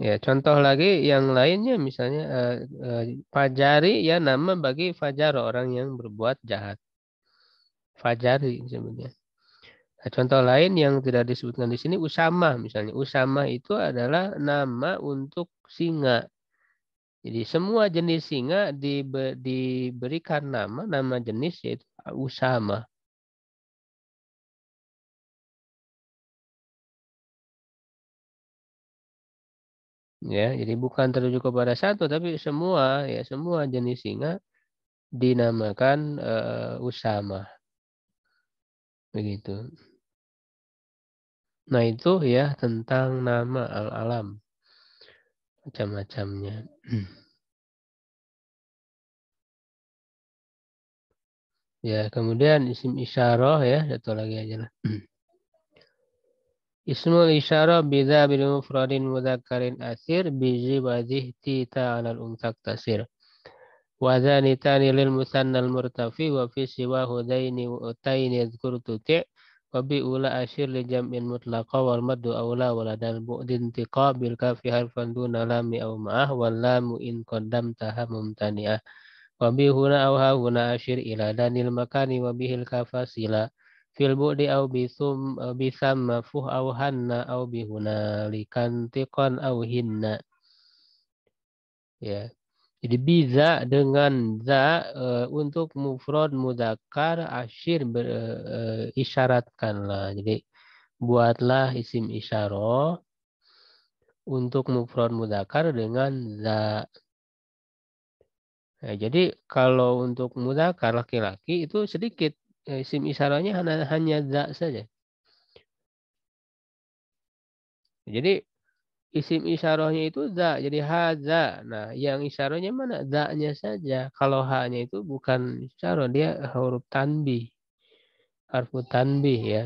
Ya, contoh lagi yang lainnya misalnya Fajari ya, nama bagi Fajar, orang yang berbuat jahat. Fajari sebenarnya. Nah, contoh lain yang tidak disebutkan di sini Usama misalnya. Usama itu adalah nama untuk singa. Jadi semua jenis singa diberikan nama jenis yaitu Usama. Ya, jadi bukan tertuju kepada satu, tapi semua ya semua jenis singa dinamakan Usama. Begitu. Nah itu ya tentang nama al-alam macam-macamnya. Ya kemudian isim isyarah ya satu lagi aja lah. Ismul isyarah bidza bil mufradin mudzakkarin asir bizi wadih tita alal unsak tasir. Wadhani tani lil musannal murtafi wa fi siwa hudaini wa utaini yadhkur tuti' wa bi ula asyir li jam'in mutlaqa wal maddu awla waladal bu'din tiqa bil kafi harfan duna lami aw ma'ah wal lamu in qaddam taha mumtani'ah wa bi huna aw ha huna asyir ila danil makani wa bihil kafasila fil bu'di aw bisum bisam mafuh aw hanna aw bihuna likan tiqan aw hinna. Ya. Jadi biza dengan za untuk mufrad mudzakkar asyir isyaratkanlah. Jadi buatlah isim isyarah untuk mufrad mudzakkar dengan za. Nah, jadi kalau untuk mudzakkar laki-laki itu sedikit isim isyarahnya hanya za saja. Jadi isim isyarahnya itu za, jadi haza. Nah, yang isyarahnya mana? Za-nya saja. Kalau ha-nya itu bukan isyarah, dia huruf tanbih. Harfu tanbih ya.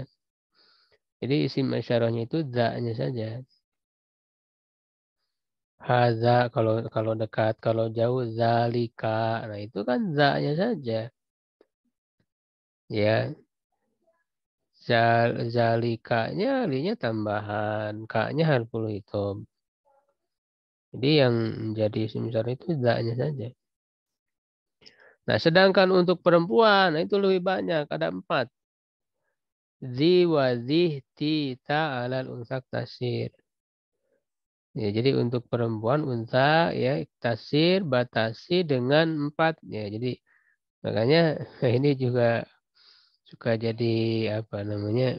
Jadi isim isyarahnya itu za-nya saja. Haza kalau dekat, kalau jauh zalika. Nah, itu kan za-nya saja. Ya, zalikanya linya tambahan, ka-nya harful hitam. Jadi yang menjadi isim isyarah itu za-nya saja. Nah, sedangkan untuk perempuan, nah itu lebih banyak, ada 4. Zi wa zih ti ta alal unsak tasir. Ya, jadi untuk perempuan unsa ya tasir batasi dengan 4 ya. Jadi makanya ini juga suka jadi apa namanya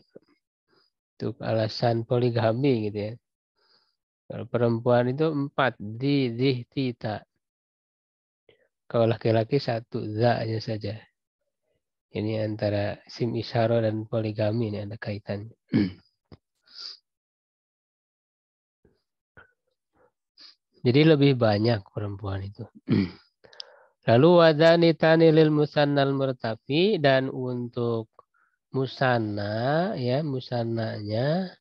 untuk alasan poligami gitu ya. Kalau perempuan itu 4 di zih tita. Kalau laki-laki 1 za aja saja. Ini antara sim isyarah dan poligami ini ada kaitannya. Jadi lebih banyak perempuan itu. Lalu wadani tani lil musannal murtafi dan untuk musanna ya musannanya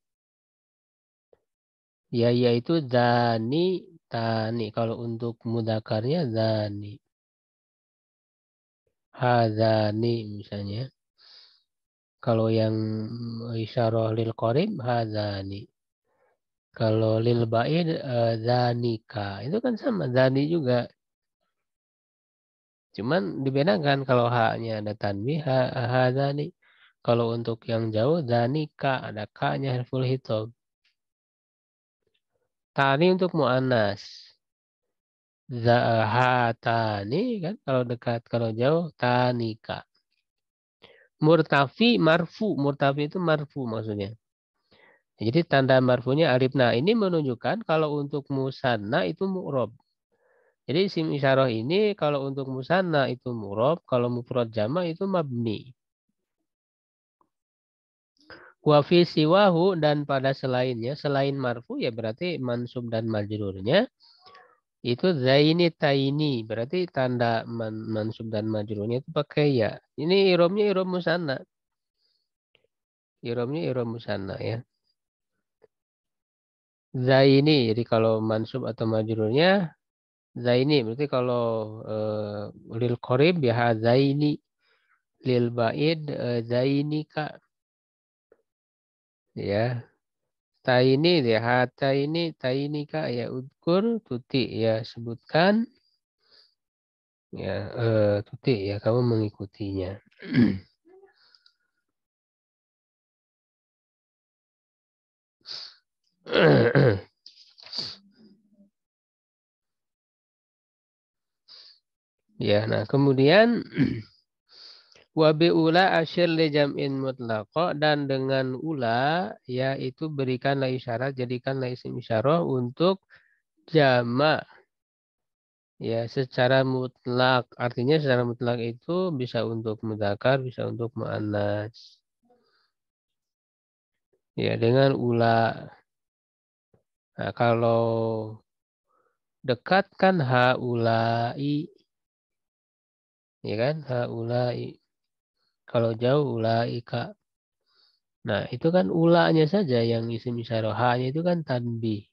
ya yaitu zani tani. Kalau untuk mudzakarnya zani. Hazani misalnya. Kalau yang isyarah lil qarib hazani. Kalau lil ba'id zanika. Itu kan sama zani juga. Cuman dibedakan kalau haknya ada tanbih hazani. Kalau untuk yang jauh zanika ada ka-nya harful hitam. Tani untuk mu'annas. Zahatani kan kalau dekat, kalau jauh tanika. Murtafi marfu, murtafi itu marfu maksudnya. Jadi tanda marfunya alif. Nah, ini menunjukkan kalau untuk musanna itu mu'rob. Jadi isim isyarah ini kalau untuk musanna itu mu'rob, kalau mufrad jama itu mabni. Wa fi siwahu dan pada selainnya, selain marfu ya berarti mansub dan majrurnya. Itu zaini taini. Berarti tanda mansub dan majrurnya itu pakai ya. Ini iromnya irom musanna. Iromnya irom musanna ya. Zaini. Jadi kalau mansub atau majrurnya zaini. Berarti kalau lil qorib ya zaini. Lil ba'id zaini kak. Ya. Taini ya taini kak ya udkur tuti ya sebutkan ya tuti ya kamu mengikutinya. Ya, nah kemudian wabi ula asyir li jam'in mutlaqo dan dengan ula yaitu berikanlah isyarat jadikanlah isim isyarah untuk jamak ya secara mutlak. Artinya secara mutlak itu bisa untuk mudzakkar, bisa untuk muannas. Ya, dengan ula. Nah, kalau dekat kan haulai, ya kan? Haulai. Kalau jauh ulaika. Nah, itu kan ulanya saja yang isim isyarah. Ha-nya itu kan tanbih.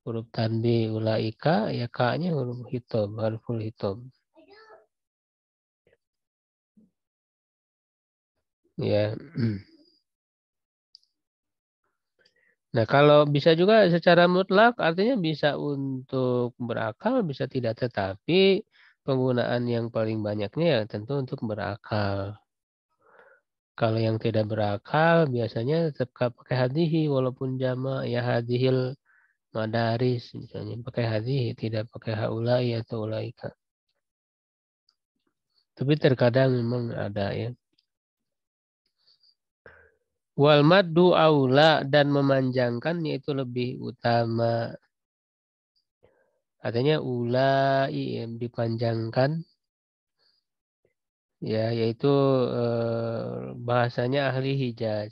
Huruf tanbih ulaika, ya ka-nya huruf hitam, harful hitam. Ya. Nah, kalau bisa juga secara mutlak artinya bisa untuk berakal, bisa tidak, tetapi penggunaan yang paling banyaknya ya tentu untuk berakal. Kalau yang tidak berakal biasanya tetap pakai hadihi walaupun jama ya hadihil madaris misalnya pakai hadihi tidak pakai haulai atau ulaika. Tapi terkadang memang ada ya. Wal maddu aula dan memanjangkannya itu lebih utama. Artinya ulai yang dipanjangkan ya yaitu bahasanya ahli Hijaz.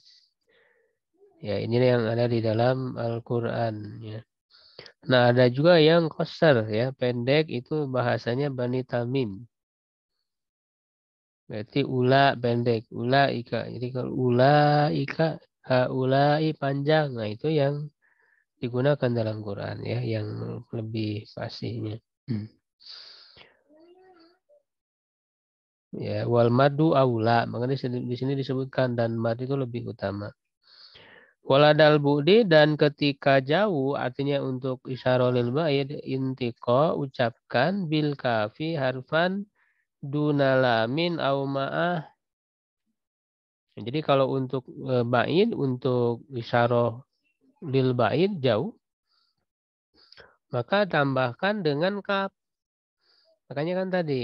Ya ini yang ada di dalam Al-Qur'an ya. Nah, ada juga yang qasar ya, pendek itu bahasanya Bani Tamim. Berarti ula pendek, ula ika. Jadi kalau ula ika, haulai panjang. Nah, itu yang digunakan dalam Quran ya, yang lebih fasihnya. Ya, wal madu aula, makanya di sini disebutkan dan mad itu lebih utama. Waladal bu'di dan ketika jauh artinya untuk isyarah lil ba'id intiqa ucapkan bil kafi harfan dunalamin au ma'ah. Jadi kalau untuk ba'id untuk isyarah lil ba'id jauh maka tambahkan dengan kaf. Makanya kan tadi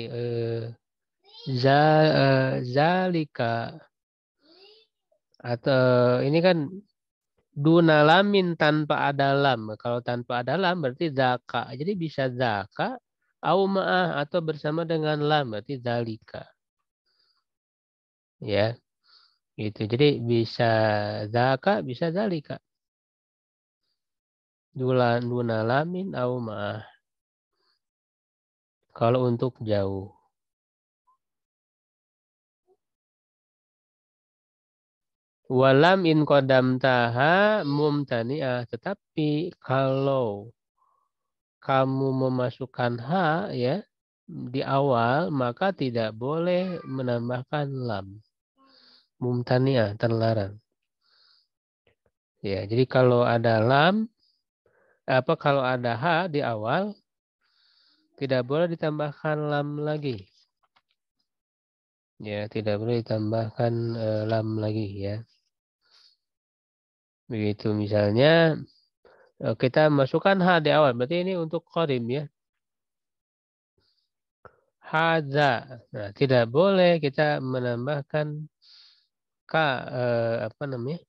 zalika atau ini kan dunalamin tanpa ada lam. Kalau tanpa ada lam berarti zaka. Jadi bisa zaka au ma'ah atau bersama dengan lam berarti zalika. Ya, gitu. Jadi bisa zaka, bisa zalika. Dunalamin au ma'ah. Kalau untuk jauh. Walam in kodam taha mumtani'ah. Tetapi kalau kamu memasukkan ha ya di awal maka tidak boleh menambahkan lam. Mumtani'ah terlarang. Ya, jadi kalau ada lam kalau ada ha di awal tidak boleh ditambahkan lam lagi. Ya, tidak boleh ditambahkan lam lagi ya. Begitu misalnya kita masukkan ha di awal berarti ini untuk qarim ya. Hadza. Nah, tidak boleh kita menambahkan ka apa namanya?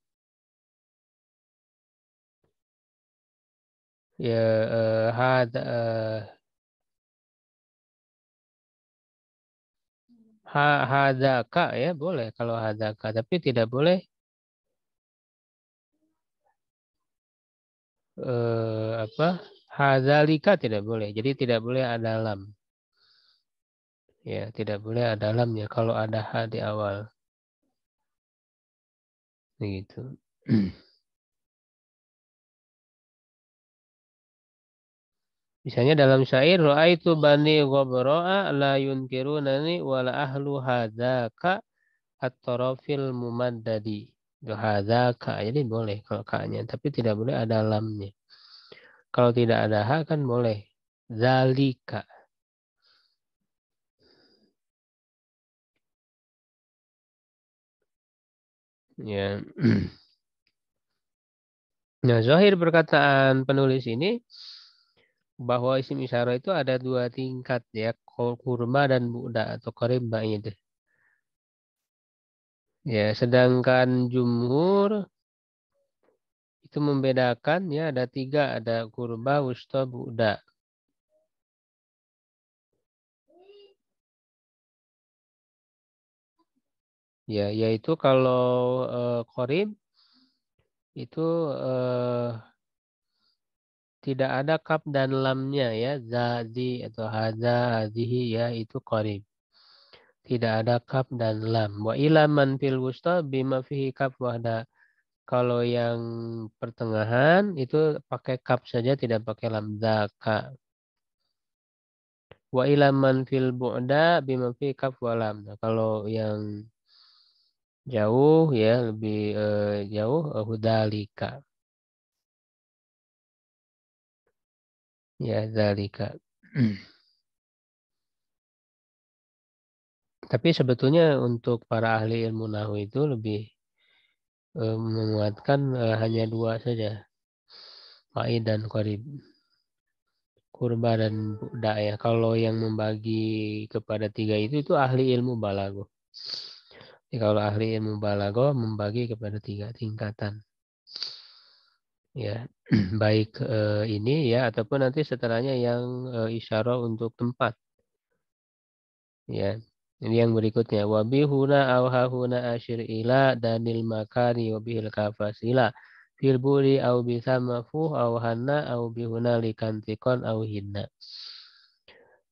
Ya hadza hadzaka ya boleh kalau hadzaka tapi tidak boleh apa? Hadzalika tidak boleh. Jadi tidak boleh ada lam. Ya, tidak boleh ada lamnya kalau ada ha di awal. Begitu. Misalnya dalam syair raaitu bani ghabra'a la yunkirunani wala ahlu hadzaka at-tarafil mumaddadi. Itu hadzaka jadi boleh kalau ka-nya tapi tidak boleh ada lamnya. Kalau tidak ada ha kan boleh. Zalika. Ya. Nah, zahir perkataan penulis ini bahwa isim isyarah itu ada dua tingkat ya, kurma dan bu'da atau qarib ba'id. Ya, sedangkan jumhur itu itu membedakan ya ada 3, ada kurba, wusta, bu'da. Ya, yaitu kalau qorib itu tidak ada kaf dan lamnya ya, zadi atau hadza, hadhihi ya itu qorib. Tidak ada kaf dan lam. Wa ilaman fil wusta bima fihi kaf wahda. Kalau yang pertengahan itu pakai kaf saja tidak pakai lam, zaka. Wa ilaman fil bu'da bima fihi kaf wa lam. Nah, kalau yang jauh ya lebih jauh hudalika. Ya, zalika. Tapi sebetulnya untuk para ahli ilmu nahwu itu lebih menguatkan hanya 2 saja. Fa'id dan qarib. Kurba dan bu'da ya. Kalau yang membagi kepada 3 itu ahli ilmu balaghah. Jadi kalau ahli ilmu balaghah membagi kepada 3 tingkatan. Ya, baik ini ya ataupun nanti setelahnya yang isyarah untuk tempat. Ya. Ini yang berikutnya. Wabihuna awhahuna asyir ila danil makani wabihil kafasila. Fil buri au bisa mafuh au hanna au bihuna likantikon au hinna.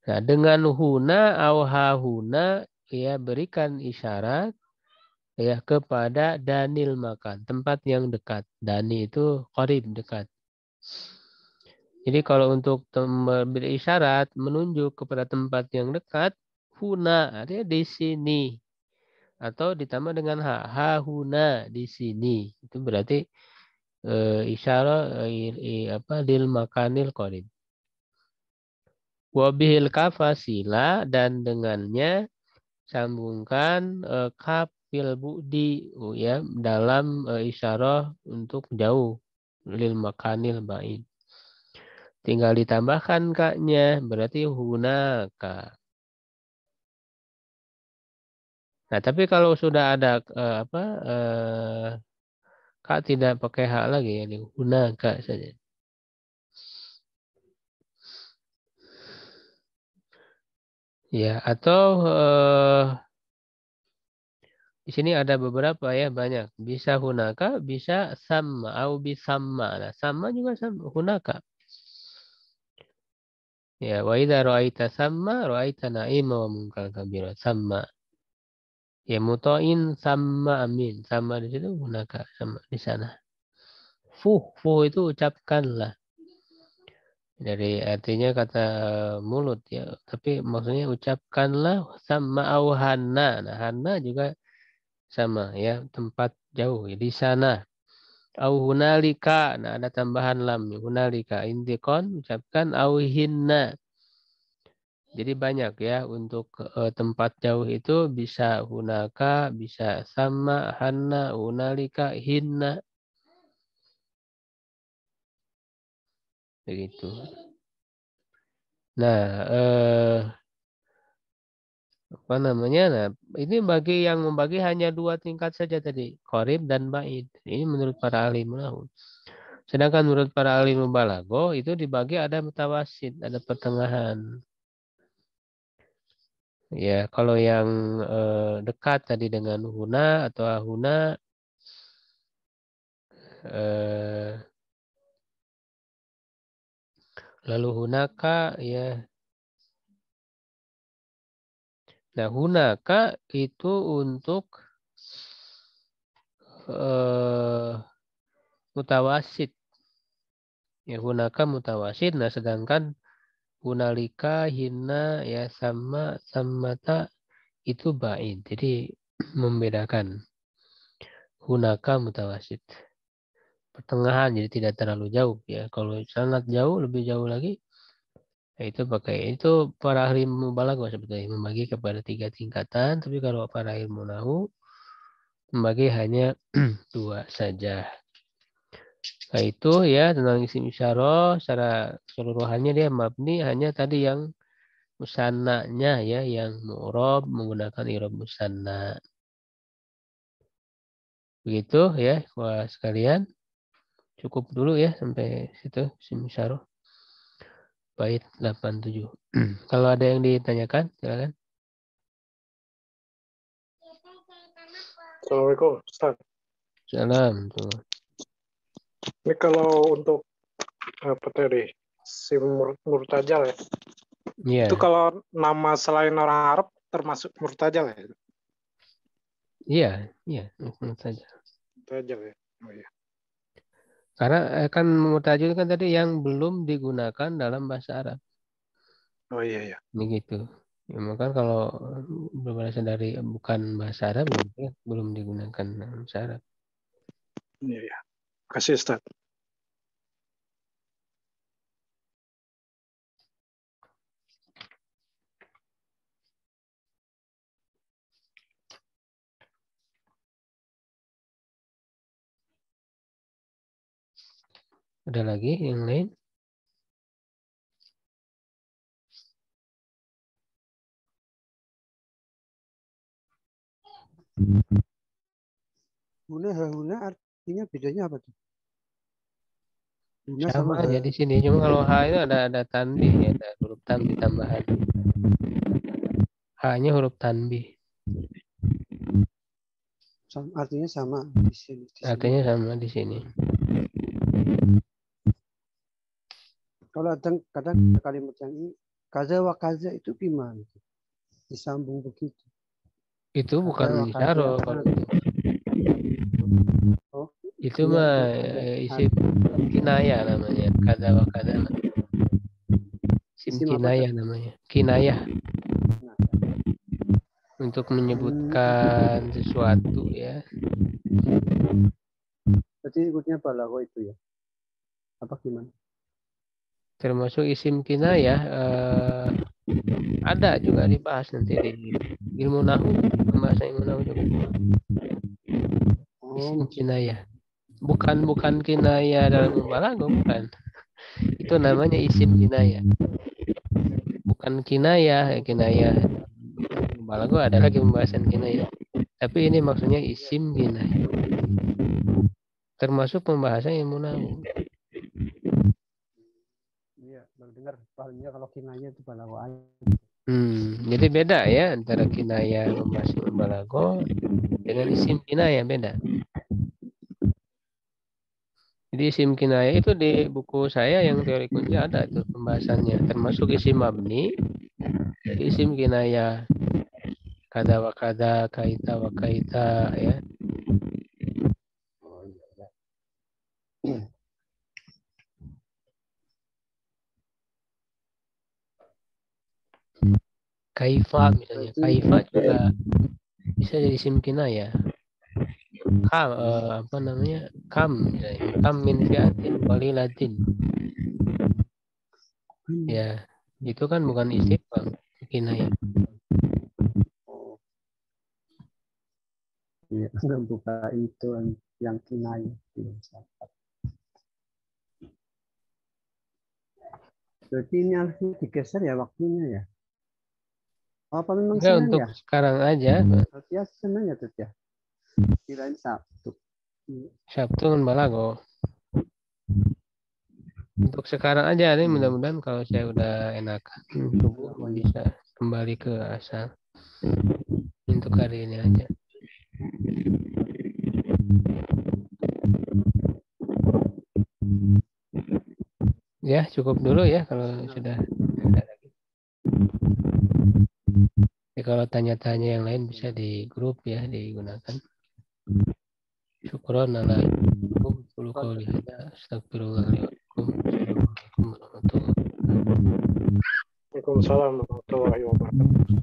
Nah, dengan huna au hahuna ya berikan isyarat ya kepada danil makan, tempat yang dekat. Dani itu qarib, dekat. Jadi kalau untuk beri isyarat menunjuk kepada tempat yang dekat, huna artinya di sini atau ditambah dengan ha huna di sini. Itu berarti isyarat lil makanil qarib. Wabihil kafasila dan dengannya sambungkan kafil bu'di ya dalam isyarah untuk jauh lil makanil ba'id. Tinggal ditambahkan kaknya berarti hunaka. Nah, tapi kalau sudah ada kak tidak pakai hak lagi ya, hunaka saja. Ya, atau di sini ada beberapa ya, banyak. Bisa hunaka, bisa sama, au bisamma. Nah, sama juga sama, hunaka. Ya, wa idza ra'aita sama, ra'aita na'ima wa munkar kabira. Sama. Ya, mutoin sama amin. Sama di situ hunaka, sama di sana. Fuh itu ucapkanlah. Dari artinya kata mulut ya, tapi maksudnya ucapkanlah sama au hanna. Nah, hanna juga sama ya, tempat jauh ya, di sana. Au hunalika, nah ada tambahan lam. Hunalika intikon, ucapkan au hinna. Jadi banyak ya untuk tempat jauh itu bisa hunaka, bisa sama, hanna, hunalika, hinna. Begitu. Nah, apa namanya? Nah, ini bagi yang membagi hanya 2 tingkat saja tadi, qarib dan ba'id. Ini menurut para ahli nahwu. Sedangkan menurut para ahli balaghah itu dibagi ada mutawasid, ada pertengahan. Ya, kalau yang dekat tadi dengan huna atau huna lalu hunaka ya. Nah, hunaka itu untuk mutawasid. Ya, hunaka mutawasid. Nah, sedangkan hunalika, hina, ya sama, samata itu ba'id. Jadi membedakan. Hunaka mutawasid. Pertengahan, jadi tidak terlalu jauh. Ya, kalau sangat jauh, lebih jauh lagi, nah, itu pakai itu para ahli mubalaghah sebetulnya membagi kepada 3 tingkatan. Tapi kalau para ilmu nahwu membagi hanya 2 saja. Nah, itu ya tentang isim isyarah secara keseluruhannya dia mabni hanya tadi yang musannanya ya, yang mu'rab menggunakan i'rab musanna. Begitu ya, wah sekalian. Cukup dulu ya sampai situ isim isyarah. Bait 87. Kalau ada yang ditanyakan, silakan.
Assalamualaikum, Ustaz.
Salam. Tuh.
Ini kalau untuk apa tadi, si murtajal ya,
Iya.
itu kalau nama selain orang Arab termasuk murtajal ya?
Iya, saja.
Murtajal ya. Oh iya.
Karena kan mutajil kan tadi yang belum digunakan dalam bahasa Arab.
Oh iya iya.
Ini gitu. Ya, maka kalau berasal dari bukan bahasa Arab, ya, belum digunakan dalam bahasa Arab.
Iya iya. Kasih Ustaz.
Ada lagi yang lain?
Huna artinya bedanya apa tuh? Huna
Sama
sama
aja di sini. Cuma kalau H itu ada tanbih, ya, ada huruf tanbih tambahan. H-nya huruf tanbih.
artinya sama di sini.
Artinya sama di sini.
Kalau kadang kalimat yang ini kaza wa kaza itu gimana? Disambung begitu.
Itu bukan isyarah.
Oh,
itu
iya,
mah
itu
isim kinayah namanya. Kada wa kada. Isim
Isim apa,
kinayah namanya. Kinayah.
Nah,
Untuk menyebutkan sesuatu ya.
berarti ikutnya balaghah itu ya? Apa gimana?
Termasuk isim kinayah ada juga dibahas nanti di ilmu nahu, pembahasan ilmu nahu juga. Isim kinayah. Bukan kinayah dalam mubalaghah, bukan. Itu namanya isim kinayah. Bukan kinayah mubalaghah ada lagi pembahasan kinayah. Tapi ini maksudnya isim kinayah. Termasuk pembahasan ilmu nahu.
Iya, baru dengar pahalnya kalau kinayah itu balaghah.
Jadi beda ya antara kinayah pembahasan mubalaghah dengan isim kinayah beda. Jadi isim kinayah itu di buku saya yang teori kunci ada itu pembahasannya, termasuk isim mabni, isim kinayah, kada wa kada, kaita wa kaita ya.
Oh iya.
Kaifa misalnya, kaifa juga bisa jadi isim kinayah. Apa namanya? Kam min fi'atin qalilatin. Ya, itu kan bukan isim bang, kinayah.
Oh. Iya, nggak buka itu yang kinayah. Berarti ini harusnya digeser ya waktunya ya? Apa memang
Enggak,
Senin
untuk
ya?
sekarang aja.
Berarti ya Senin ya tuh ya? Kirain Sabtu.
Sabtu kan balaghah. Untuk sekarang aja nih, mudah-mudahan kalau saya udah enakan tubuh bisa kembali ke asal. Untuk hari ini aja. Ya, cukup dulu ya kalau sudah ada lagi. Ya, kalau tanya-tanya yang lain bisa di grup ya digunakan. Syukron ala qulu qouli hadza astagfirullah li wa lakum. Assalamualaikum warahmatullahi wabarakatuh.
Waalaikumsalam warahmatullahi wabarakatuh.